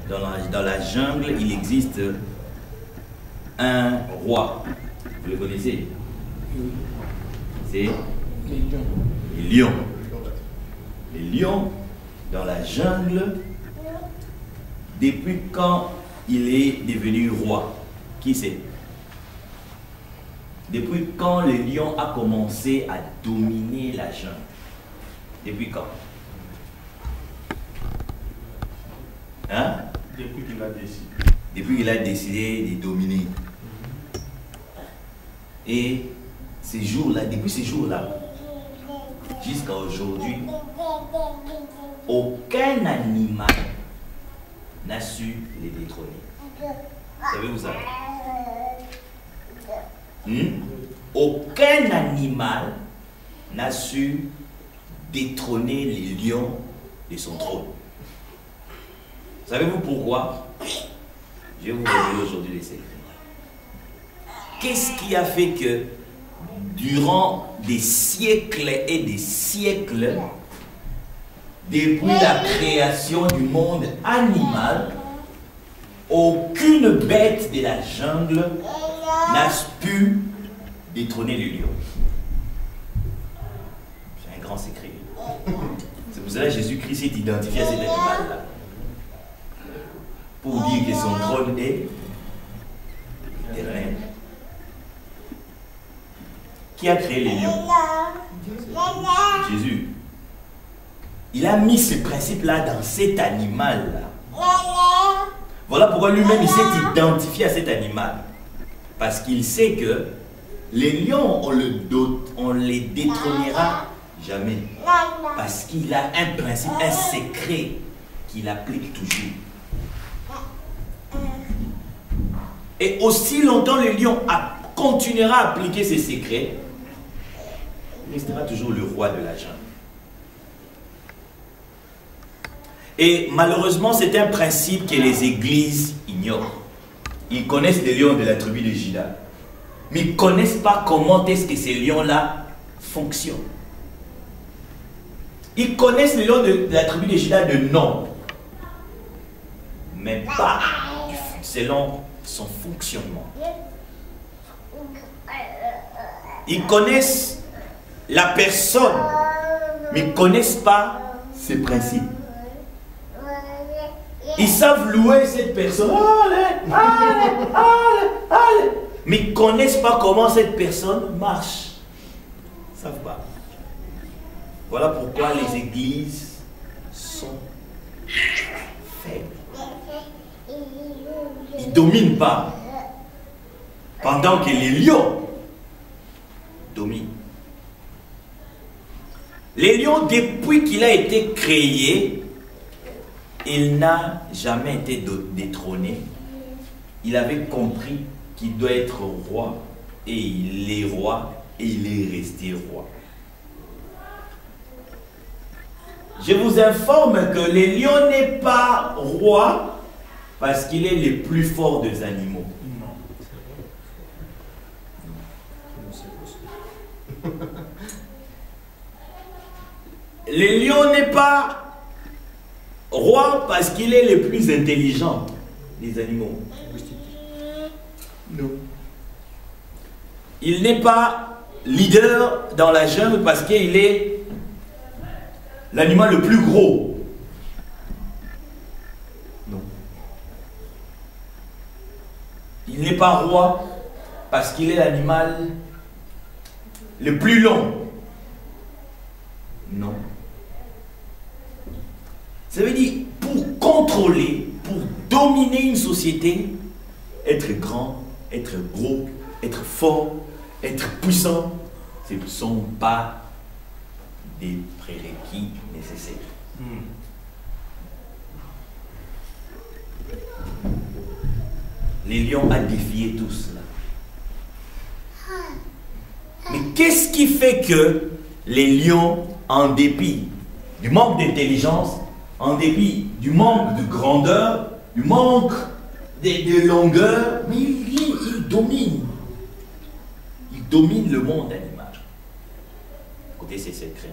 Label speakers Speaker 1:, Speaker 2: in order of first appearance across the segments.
Speaker 1: dans la jungle, il existe un roi. Vous le connaissez? C'est les lions. Les lions, dans la jungle, depuis quand il est devenu roi? Qui c'est? Depuis quand le lion a commencé à dominer la jungle? Depuis quand? Hein?
Speaker 2: Depuis qu'il a décidé.
Speaker 1: Depuis qu'il a décidé de dominer. Et ces jours-là, depuis ces jours-là, jusqu'à aujourd'hui, aucun animal n'a su les détrôner. Savez-vous ça? Aucun animal n'a su détrôner les lions de son trône. Savez-vous pourquoi? Je vais vous révéler aujourd'hui les secrets. Qu'est-ce qui a fait que durant des siècles et des siècles, depuis la création du monde animal, aucune bête de la jungle n'a pu détrôner le lion? C'est un grand secret. C'est pour cela que Jésus-Christ s'est identifié à cet animal-là. Pour dire que son trône est éternel. Qui a créé les lions? Jésus. Il a mis ce principe-là dans cet animal-là. Voilà pourquoi lui-même il s'est identifié à cet animal. Parce qu'il sait que les lions, on les détrônera jamais. Parce qu'il a un principe, un secret qu'il applique toujours. Et aussi longtemps le lion continuera à appliquer ses secrets, il restera toujours le roi de la jungle. Et malheureusement, c'est un principe que les églises ignorent. Ils connaissent les lions de la tribu de Juda, mais ils ne connaissent pas comment est-ce que ces lions-là fonctionnent. Ils connaissent les lions de la tribu de Juda de nom, mais pas selon son fonctionnement. Ils connaissent la personne, mais ils ne connaissent pas ses principes. Ils savent louer cette personne, mais ils ne connaissent pas comment cette personne marche. Ils ne savent pas. Voilà pourquoi les églises sont faibles. Ils ne dominent pas. Pendant que les lions dominent. Les lions, depuis qu'il a été créé, il n'a jamais été détrôné. Il avait compris qu'il doit être roi, et il est roi, et il est resté roi. Je vous informe que le lion n'est pas roi parce qu'il est le plus fort des animaux. Le lion n'est pas roi parce qu'il est le plus intelligent des animaux. Non. Il n'est pas leader dans la jungle parce qu'il est l'animal le plus gros. Non. Il n'est pas roi parce qu'il est l'animal le plus long. Non. Ça veut dire, pour contrôler, pour dominer une société, être grand, être gros, être fort, être puissant, ce ne sont pas des prérequis nécessaires. Les lions ont défié tout cela. Mais qu'est-ce qui fait que les lions, en dépit du manque d'intelligence, en dépit du manque de grandeur, du manque de longueur, mais ils dominent. Ils dominent le monde animal. Écoutez ces secrets.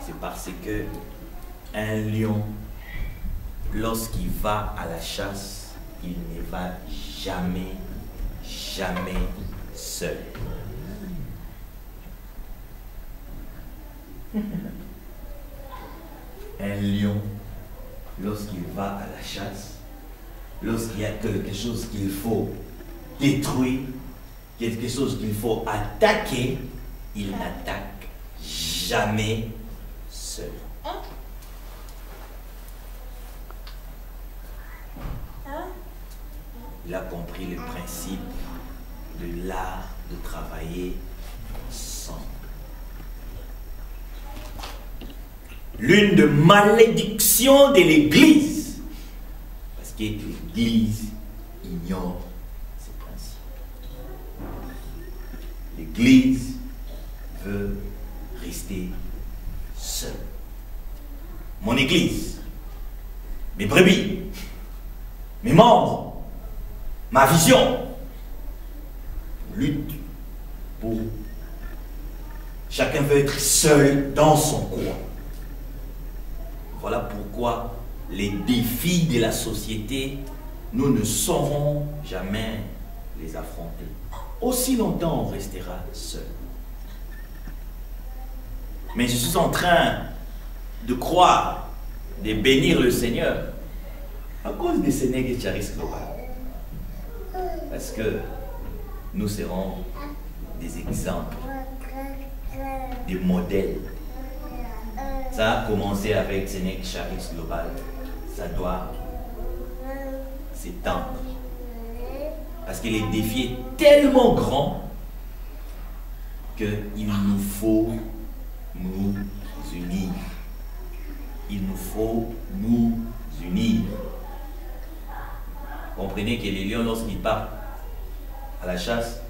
Speaker 1: C'est parce que un lion lorsqu'il va à la chasse, il ne va jamais, jamais seul. Un lion, lorsqu'il va à la chasse, lorsqu'il y a quelque chose qu'il faut détruire, quelque chose qu'il faut attaquer, il n'attaque jamais seul. Il a compris le principe de l'art de travailler ensemble. L'une des malédictions de l'Église, parce que l'Église ignore ces principes. L'Église veut rester seule. Mon Église, mes brebis, mes membres, ma vision, lutte pour chacun veut être seul dans son coin. Voilà pourquoi les défis de la société, nous ne saurons jamais les affronter. Aussi longtemps on restera seul. Mais je suis en train de croire, de bénir le Seigneur à cause des Sénégalais Charis Global. Parce que nous serons des exemples, des modèles. Ça a commencé avec Sénégal Charis Global. Ça doit s'étendre. Parce que les défis sont tellement grands qu'il nous faut nous unir. Il nous faut nous unir. Comprenez que les lions, lorsqu'ils partent à la chasse,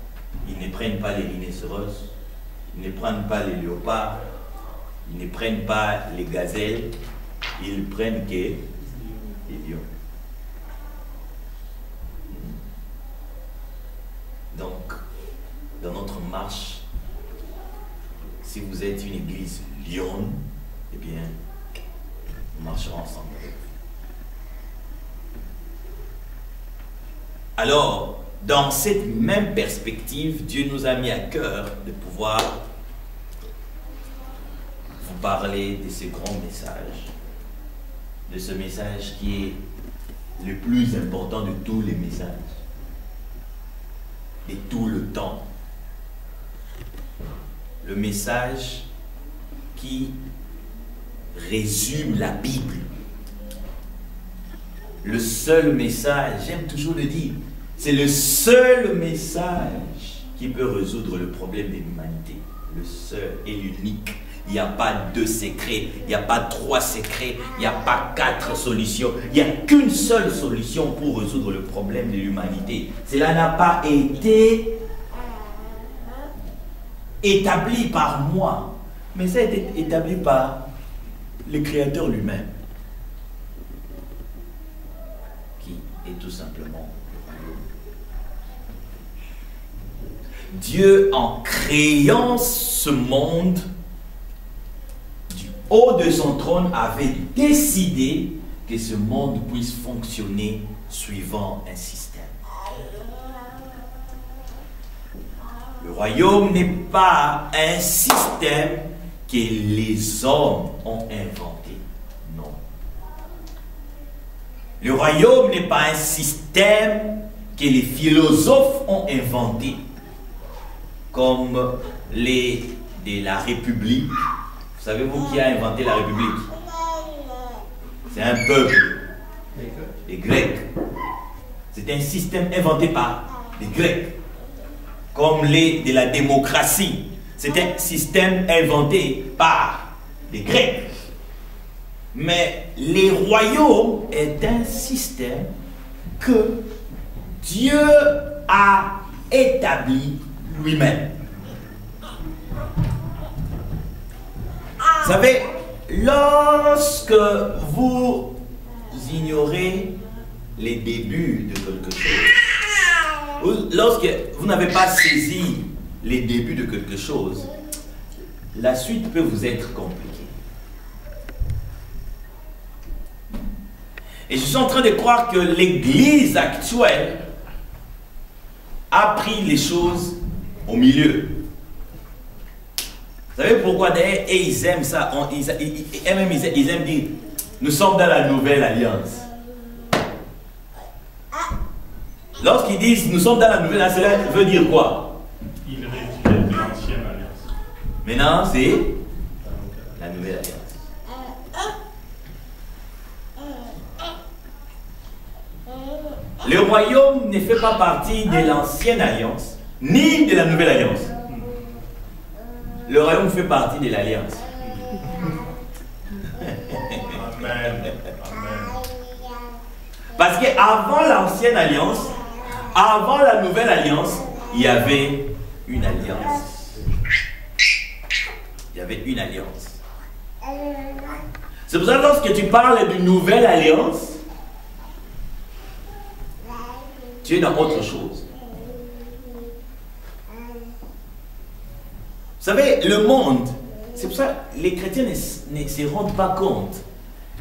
Speaker 1: ils ne prennent pas les rhinocéros, ils ne prennent pas les léopards, ils ne prennent pas les gazelles, ils prennent que les lions. Donc, dans notre marche, si vous êtes une église lionne, eh bien, nous marcherons ensemble. Alors, dans cette même perspective, Dieu nous a mis à cœur de pouvoir vous parler de ce grand message, de ce message qui est le plus important de tous les messages, de tout le temps. Le message qui résume la Bible. Le seul message, j'aime toujours le dire, c'est le seul message qui peut résoudre le problème de l'humanité. Le seul et l'unique. Il n'y a pas deux secrets, il n'y a pas trois secrets, il n'y a pas quatre solutions. Il n'y a qu'une seule solution pour résoudre le problème de l'humanité. Cela n'a pas été établi par moi, mais ça a été établi par le Créateur lui-même, qui est tout simplement le royaume. Dieu, en créant ce monde, du haut de son trône, avait décidé que ce monde puisse fonctionner suivant un système. Le royaume n'est pas un système que les hommes ont inventé. Non. Le royaume n'est pas un système que les philosophes ont inventé, comme les de la République. Vous savez-vous qui a inventé la République? C'est un peuple, les Grecs. C'est un système inventé par les Grecs. Comme les de la démocratie. C'est un système inventé par les Grecs. Mais les royaumes est un système que Dieu a établi lui-même. Vous savez, lorsque vous ignorez les débuts de quelque chose, lorsque vous n'avez pas saisi les débuts de quelque chose, la suite peut vous être compliquée. Et je suis en train de croire que l'église actuelle a pris les choses au milieu. Vous savez pourquoi d'ailleurs, et ils aiment ça, ils aiment dire, nous sommes dans la nouvelle alliance. Lorsqu'ils disent, nous sommes dans la nouvelle alliance, cela veut dire quoi?
Speaker 2: Ils reflètent l'ancienne alliance.
Speaker 1: Maintenant, c'est la nouvelle alliance. Le royaume ne fait pas partie de l'ancienne alliance, ni de la nouvelle alliance. Le royaume fait partie de l'alliance.
Speaker 2: Amen. Amen.
Speaker 1: Parce qu'avant l'ancienne alliance, avant la nouvelle alliance, il y avait une alliance. Il y avait une alliance. C'est pour ça que lorsque tu parles d'une nouvelle alliance, tu es dans autre chose. Vous savez, le monde, c'est pour ça que les chrétiens ne se rendent pas compte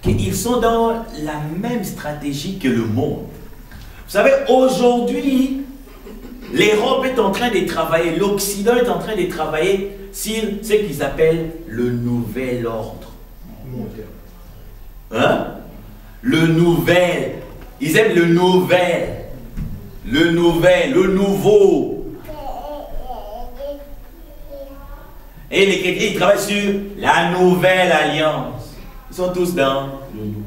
Speaker 1: qu'ils sont dans la même stratégie que le monde. Vous savez, aujourd'hui, l'Europe est en train de travailler, l'Occident est en train de travailler sur ce qu'ils appellent le nouvel ordre. Hein? Le nouvel. Ils aiment le nouvel. Le nouvel, le nouveau. Et les chrétiens, ils travaillent sur la nouvelle alliance. Ils sont tous dans le nouveau.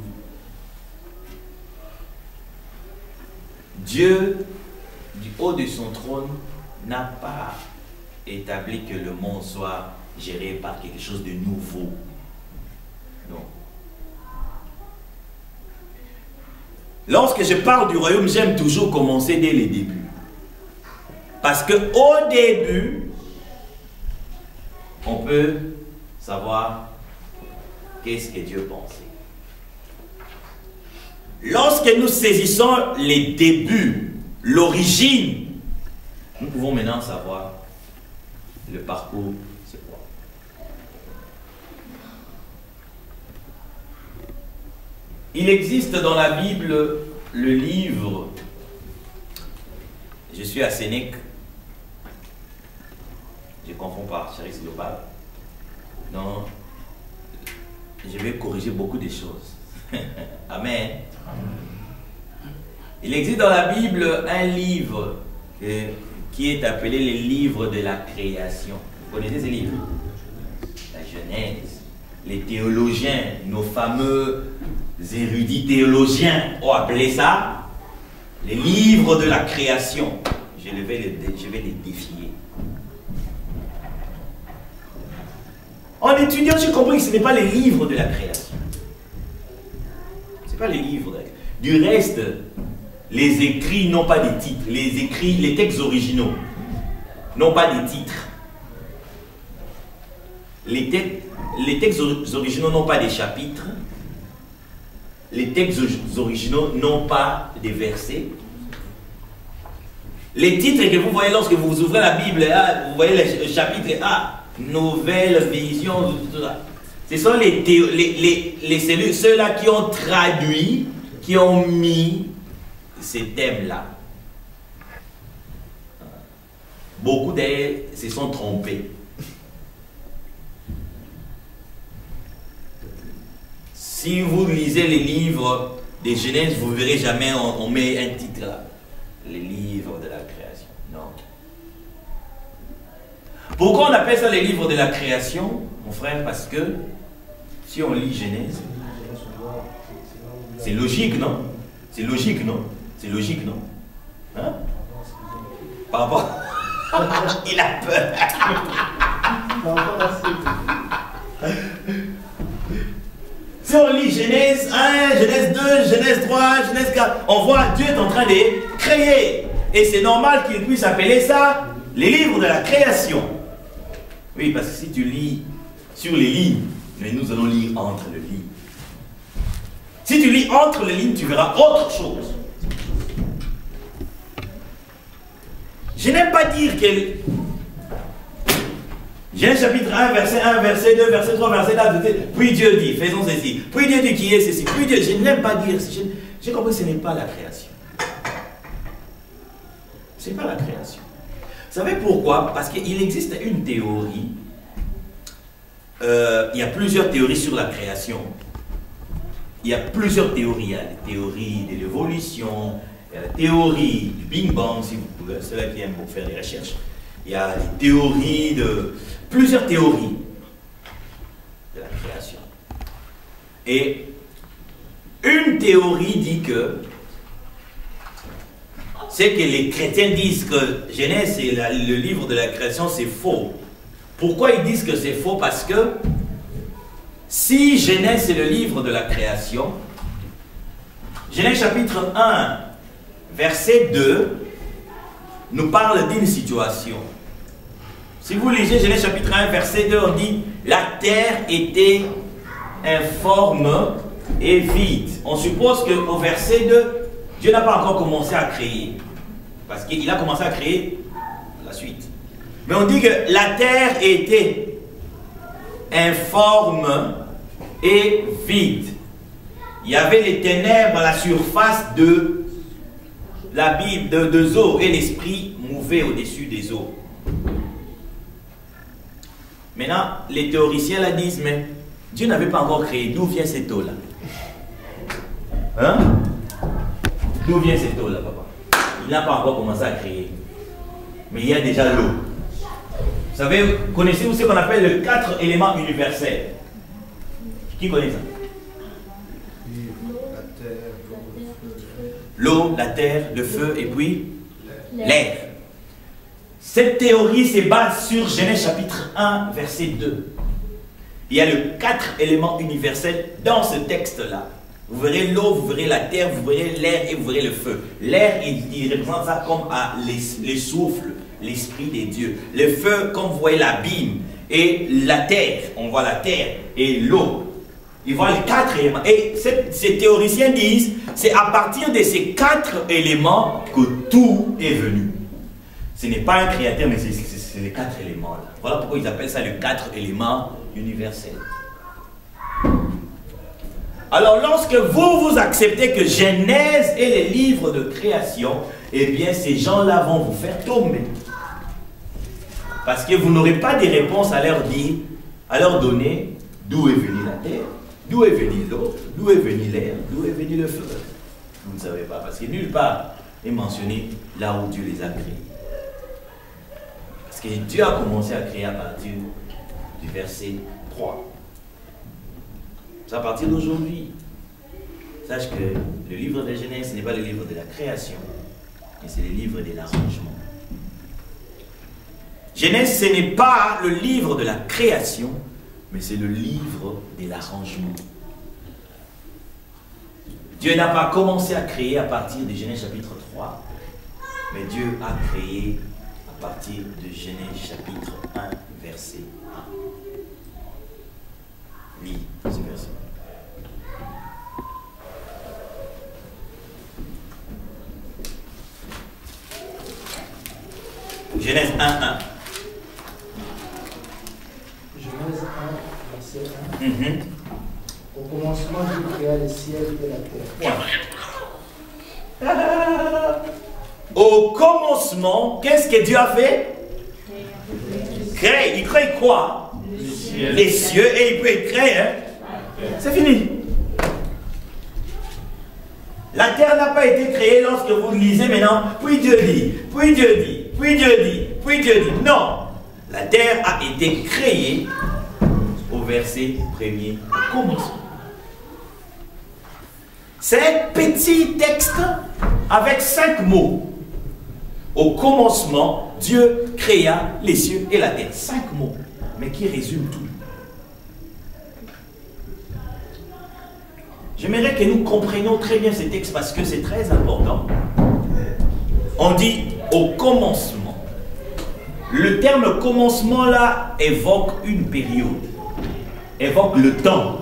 Speaker 1: Dieu, du haut de son trône, n'a pas établi que le monde soit géré par quelque chose de nouveau. Non. Lorsque je parle du royaume, j'aime toujours commencer dès les débuts. Parce qu'au début, on peut savoir qu'est-ce que Dieu pensait. Lorsque nous saisissons les débuts, l'origine, nous pouvons maintenant savoir le parcours, c'est quoi. Il existe dans la Bible le livre, je suis à Sénèque, je confonds par Charis Global. Non, je vais corriger beaucoup de choses. Amen. Il existe dans la Bible un livre qui est appelé le livre de la création. Vous connaissez ce livre? La Genèse. Les théologiens, nos fameux érudits théologiens ont appelé ça les livres de la création. Je vais les défier. En étudiant, j'ai compris que ce n'est pas les livres de la création. Ce n'est pas les livres de la création. Du reste, les écrits n'ont pas de titres. Les textes originaux n'ont pas de titres. Les textes originaux n'ont pas de chapitres. Les textes originaux n'ont pas de versets. Les titres que vous voyez lorsque vous ouvrez la Bible, vous voyez le chapitre nouvelle vision, tout ça. Ce sont ceux-là qui ont traduit, qui ont mis ces thèmes-là. Beaucoup d'elles se sont trompés. Si vous lisez les livres de Genèse, vous ne verrez jamais on met un titre là. Les livres de la création. Non. Pourquoi on appelle ça les livres de la création, mon frère? Parce que si on lit Genèse, c'est logique, non? C'est logique, non? C'est logique, non? Hein? Par rapport... Il a peur. Si on lit Genèse 1, Genèse 2, Genèse 3, Genèse 4, on voit Dieu est en train de créer. Et c'est normal qu'il puisse appeler ça les livres de la création. Oui, parce que si tu lis sur les lignes, mais nous allons lire entre les lignes. Si tu lis entre les lignes, tu verras autre chose. Je n'aime pas dire que j'ai un chapitre 1, verset 1, verset 2, verset 3, verset 4, puis Dieu dit, faisons ceci. Puis Dieu dit qui est ceci. Puis Dieu, je n'aime pas dire, J'ai compris que ce n'est pas la création. Ce n'est pas la création. Vous savez pourquoi? Parce qu'il existe une théorie. Il y a plusieurs théories sur la création. Il y a plusieurs théories. Il y a la théorie de l'évolution, il y a la théorie du Big Bang, si vous pouvez, ceux-là qui aiment faire des recherches. Il y a les théories de... Plusieurs théories de la création. Et une théorie dit que c'est que les chrétiens disent que Genèse et le livre de la création, c'est faux. Pourquoi ils disent que c'est faux? Parce que si Genèse est le livre de la création, Genèse chapitre 1, verset 2, nous parle d'une situation. Si vous lisez Genèse chapitre 1, verset 2, on dit « La terre était informe et vide ». On suppose qu'au verset 2, Dieu n'a pas encore commencé à créer. Parce qu'il a commencé à créer la suite. Mais on dit que la terre était informe et vide. Il y avait les ténèbres à la surface de la Bible, de eaux, et l'esprit mouvait au-dessus des eaux. Maintenant, les théoriciens la disent, mais Dieu n'avait pas encore créé. D'où vient cette eau-là? Hein? D'où vient cette eau-là, papa? Il n'a pas encore commencé à créer. Mais il y a déjà l'eau. Vous savez, connaissez-vous ce qu'on appelle les 4 éléments universels? Qui connaît ça? L'eau, la terre, le feu et puis l'air. Cette théorie se base sur Genèse chapitre 1, verset 2. Il y a les 4 éléments universels dans ce texte-là. Vous verrez l'eau, vous verrez la terre, vous verrez l'air et vous verrez le feu. L'air, il représente ça comme les souffles, l'esprit des dieux. Le feu, comme vous voyez l'abîme. Et la terre, on voit la terre et l'eau. Ils voient les 4 éléments. Et ces théoriciens disent, c'est à partir de ces 4 éléments que tout est venu. Ce n'est pas un créateur, mais c'est les 4 éléments là. Voilà pourquoi ils appellent ça les 4 éléments universels. Alors, lorsque vous acceptez que Genèse est les livres de création, eh bien, ces gens-là vont vous faire tomber. Parce que vous n'aurez pas de réponse à leur dire, à leur donner d'où est venue la terre, d'où est venue l'eau, d'où est venu l'air, d'où est venu le feu. Vous ne savez pas, parce que nulle part est mentionné là où Dieu les a créés. Parce que Dieu a commencé à créer à partir du verset 3. C'est à partir d'aujourd'hui. Sache que le livre de Genèse, ce n'est pas le livre de la création, mais c'est le livre de l'arrangement. Genèse, ce n'est pas le livre de la création, mais c'est le livre de l'arrangement. Dieu n'a pas commencé à créer à partir de Genèse chapitre 3, mais Dieu a créé à partir de Genèse chapitre 1, verset 1. Lis ce verset. Genèse 1, 1.
Speaker 3: Genèse 1, verset 1. Au commencement, Dieu créa le ciel et la terre.
Speaker 1: Au commencement, qu'est-ce que Dieu a fait? Créer. Il crée quoi? Les cieux, et il peut créer. Hein? C'est fini. La terre n'a pas été créée lorsque vous lisez maintenant, puis Dieu dit, puis Dieu dit, puis Dieu dit, puis Dieu dit. Non. La terre a été créée au verset 1er, au commencement. C'est un petit texte avec 5 mots. Au commencement, Dieu créa les cieux et la terre. 5 mots, mais qui résument tout. J'aimerais que nous comprenions très bien ce texte parce que c'est très important. On dit au commencement. Le terme commencement là évoque une période, évoque le temps,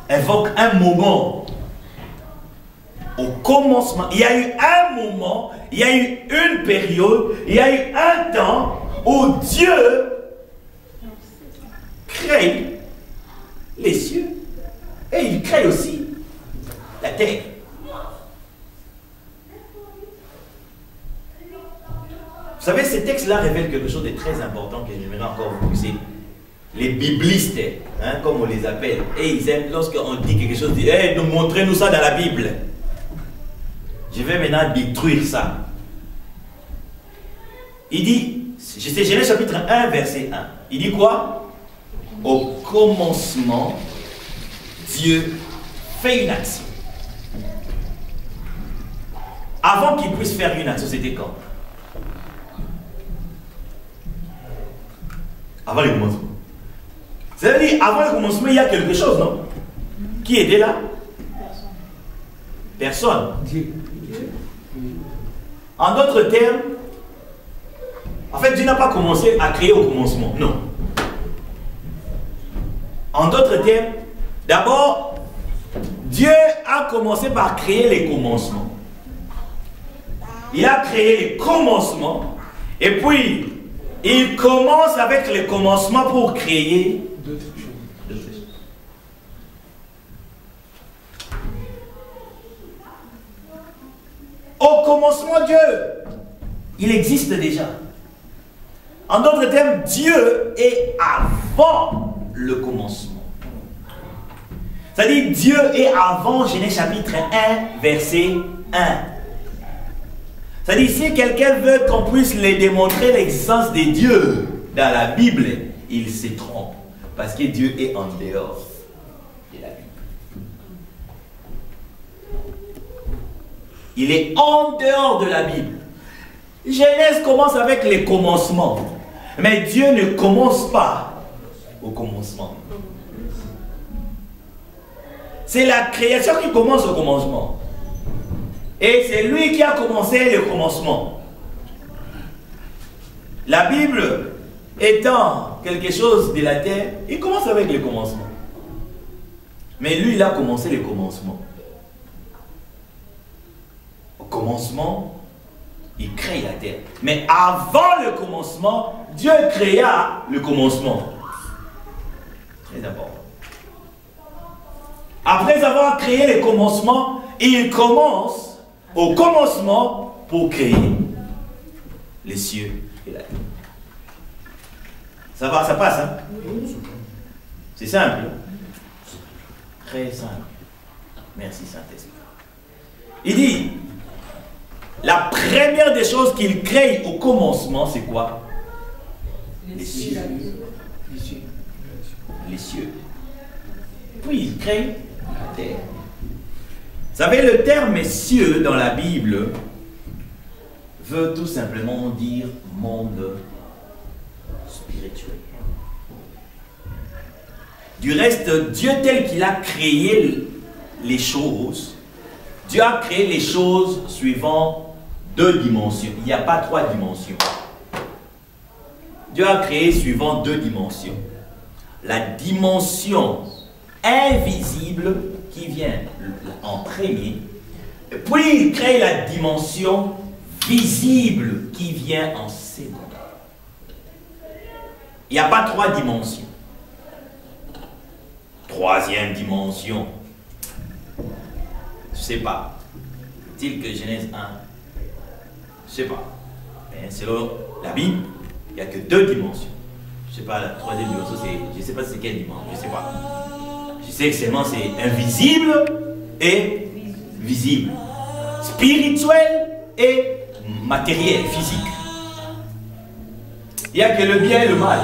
Speaker 1: évoque un moment. Au commencement, il y a eu un moment, il y a eu une période, il y a eu un temps où Dieu crée les cieux et il crée aussi la terre. terre. Vous savez, ces textes-là révèlent quelque chose de très important que j'aimerais encore vous pousser. Les biblistes, hein, comme on les appelle, et ils aiment, lorsqu'on dit quelque chose, ils disent hey, montrez-nous ça dans la Bible. Je vais maintenant détruire ça. Il dit, c'est Genèse chapitre 1, verset 1. Il dit quoi? Au commencement, Dieu fait une action. Avant qu'il puisse faire une action, c'était quand? Avant le commencement. Ça veut dire, avant le commencement, il y a quelque chose, non? Qui était là? Personne. En d'autres termes, en fait, Dieu n'a pas commencé à créer au commencement. Non. En d'autres termes, d'abord, Dieu a commencé par créer les commencements. Il a créé les commencements. Et puis, il commence avec les commencements pour créer d'autres choses. Au commencement, Dieu, il existe déjà. En d'autres termes, Dieu est avant le commencement. C'est-à-dire, Dieu est avant Genèse chapitre 1, verset 1. C'est-à-dire, si quelqu'un veut qu'on puisse lui démontrer l'existence de Dieu dans la Bible, il se trompe. Parce que Dieu est en dehors de la Bible. Il est en dehors de la Bible. Genèse commence avec les commencements. Mais Dieu ne commence pas au commencement. C'est la création qui commence au commencement. Et c'est lui qui a commencé le commencement. La Bible étant quelque chose de la terre, il commence avec le commencement. Mais lui, il a commencé le commencement. Au commencement, il crée la terre. Mais avant le commencement, Dieu créa le commencement. Très important. Après avoir créé le commencement, il commence au commencement pour créer les cieux et la terre. Ça va, ça passe, hein? C'est simple. Très simple. Merci Saint-Esprit. Il dit, la première des choses qu'il crée au commencement, c'est quoi? Les cieux. Les cieux. Puis il crée la terre. Vous savez, le terme cieux dans la Bible veut tout simplement dire monde spirituel. Du reste, Dieu tel qu'il a créé les choses, Dieu a créé les choses suivant deux dimensions. Il n'y a pas trois dimensions. Dieu a créé suivant deux dimensions. La dimension invisible qui vient en premier, puis il crée la dimension visible qui vient en second. Il n'y a pas trois dimensions. Troisième dimension. Je ne sais pas. Est-il que Genèse 1? Je ne sais pas. Mais selon la Bible, il n'y a que deux dimensions. Je ne sais pas, la troisième dimension, je ne sais pas c'est quelle dimension. Je ne sais pas. Je sais que seulement c'est invisible et visible. Spirituel et matériel, physique. Il n'y a que le bien et le mal.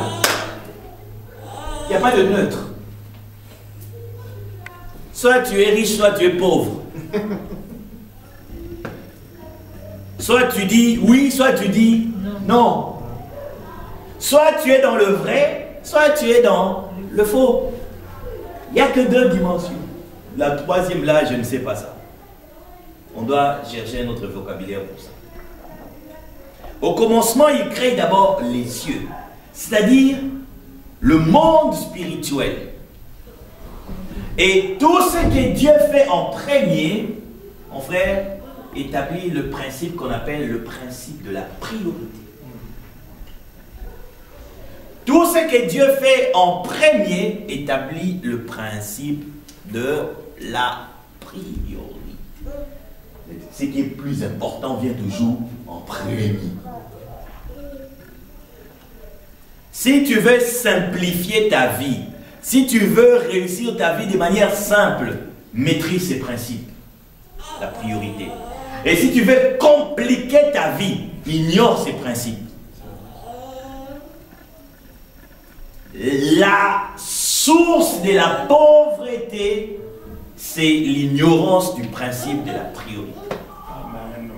Speaker 1: Il n'y a pas de neutre. Soit tu es riche, soit tu es pauvre. Soit tu dis oui, soit tu dis non. Soit tu es dans le vrai, soit tu es dans le faux. Il n'y a que deux dimensions. La troisième là, je ne sais pas ça. On doit chercher un autre vocabulaire pour ça. Au commencement, il crée d'abord les cieux, c'est-à-dire le monde spirituel. Et tout ce que Dieu fait en premier, mon frère, établit le principe qu'on appelle le principe de la priorité. Tout ce que Dieu fait en premier établit le principe de la priorité. ce qui est plus important vient toujours en premier. Si tu veux simplifier ta vie, si tu veux réussir ta vie de manière simple, maîtrise ces principes, la priorité. Et si tu veux compliquer ta vie, ignore ces principes. La source de la pauvreté, c'est l'ignorance du principe de la priorité.
Speaker 2: Amen.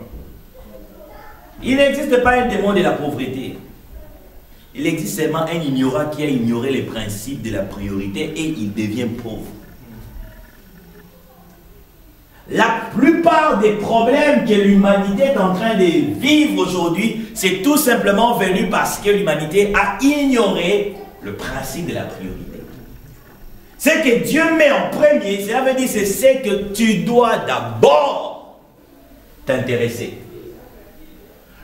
Speaker 1: Il n'existe pas un démon de la pauvreté. Il existe seulement un ignorant qui a ignoré les principes de la priorité et il devient pauvre. La plupart des problèmes que l'humanité est en train de vivre aujourd'hui, c'est tout simplement venu parce que l'humanité a ignoré le principe de la priorité. Ce que Dieu met en premier, cela veut dire c'est ce que tu dois d'abord t'intéresser.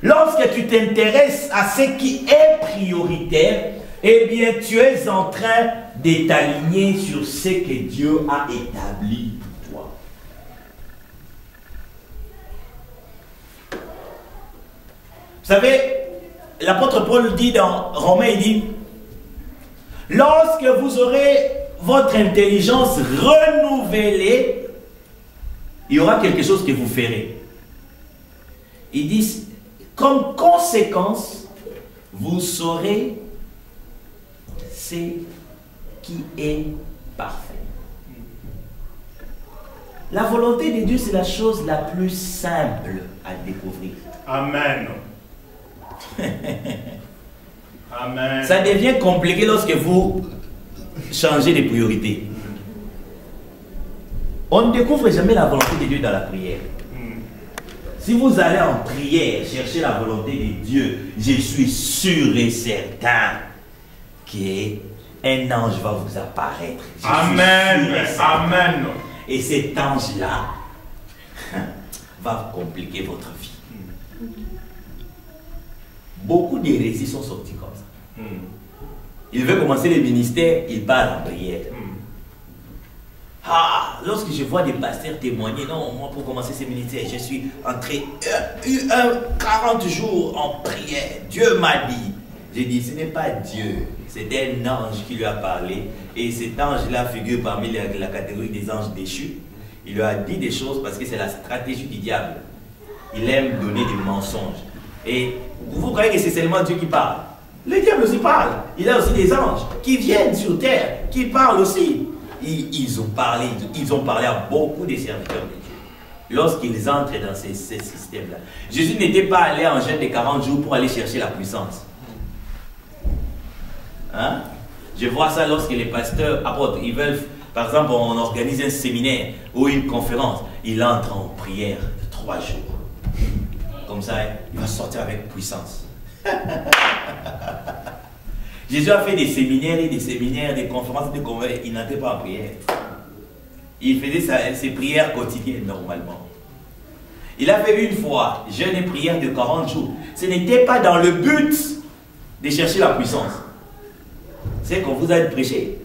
Speaker 1: Lorsque tu t'intéresses à ce qui est prioritaire, eh bien tu es en train de t'aligner sur ce que Dieu a établi pour toi. Vous savez, l'apôtre Paul dit dans Romains, il dit, lorsque vous aurez votre intelligence renouvelée, il y aura quelque chose que vous ferez. Il dit, comme conséquence, vous saurez ce qui est parfait. La volonté de Dieu, c'est la chose la plus simple à découvrir.
Speaker 2: Amen. Amen.
Speaker 1: Ça devient compliqué lorsque vous changez de priorité. On ne découvre jamais la volonté de Dieu dans la prière. Si vous allez en prière chercher la volonté de Dieu, je suis sûr et certain qu'un ange va vous apparaître.
Speaker 2: Amen. Amen.
Speaker 1: Et cet ange-là va compliquer votre vie. Beaucoup d'hérésies sont sorties comme ça. Il veut commencer le ministère, il part en prière. Ah, lorsque je vois des pasteurs témoigner, non, moi pour commencer ce ministère, je suis entré 40 jours en prière. Dieu m'a dit. J'ai dit, ce n'est pas Dieu, c'est un ange qui lui a parlé. Et cet ange-là figure parmi la catégorie des anges déchus. Il lui a dit des choses parce que c'est la stratégie du diable. Il aime donner des mensonges. Et vous croyez que c'est seulement Dieu qui parle? Le diable aussi parle. Il a aussi des anges qui viennent sur terre, qui parlent aussi. Ils ont parlé à beaucoup de serviteurs de Dieu. Lorsqu'ils entrent dans ces systèmes-là. Jésus n'était pas allé en jeûne de 40 jours pour aller chercher la puissance. Hein? Je vois ça lorsque les pasteurs apôtres, ils veulent, par exemple, on organise un séminaire ou une conférence, il entre en prière de 3 jours. Comme ça, il va sortir avec puissance. Jésus a fait des séminaires, des conférences, des congrès, il n'entrait pas en prière. Il faisait ses prières quotidiennes normalement. Il a fait une fois, jeûne et prière de 40 jours. Ce n'était pas dans le but de chercher la puissance. C'est qu'on vous a prêché.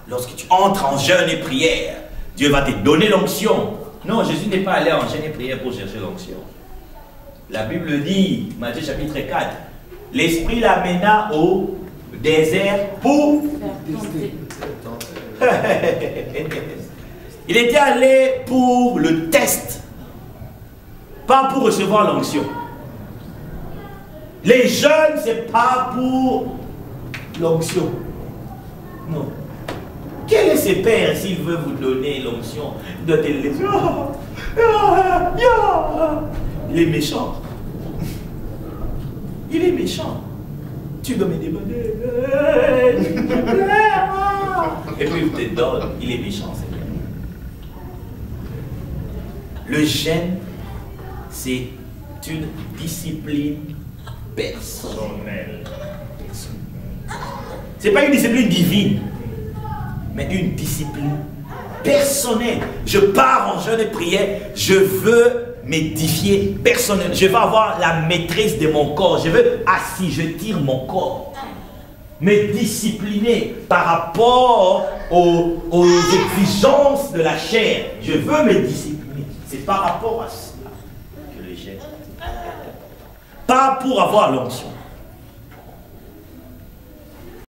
Speaker 1: Lorsque tu entres en jeûne et prière, Dieu va te donner l'onction. Non, Jésus n'est pas allé en jeûne et prière pour chercher l'onction. La Bible dit, Matthieu chapitre 4, l'Esprit l'amena au désert pour... Il était allé pour le test, pas pour recevoir l'onction. Les jeûnes, c'est pas pour l'onction. Non. Quel est ce père s'il veut vous donner l'onction? Il doit te laisser. Il est méchant. Il est méchant. Tu dois me demander. Et puis il te donne. Il est méchant, Seigneur. Le jeûne, c'est une discipline personnelle. Ce n'est pas une discipline divine, mais une discipline personnelle. Je pars en jeûne et prière, je veux m'édifier personnellement. Je veux avoir la maîtrise de mon corps. Je veux, assis, je tire mon corps. Me discipliner par rapport aux exigences de la chair. Je veux me discipliner. C'est par rapport à cela que le geste est important. Pas pour avoir l'onction.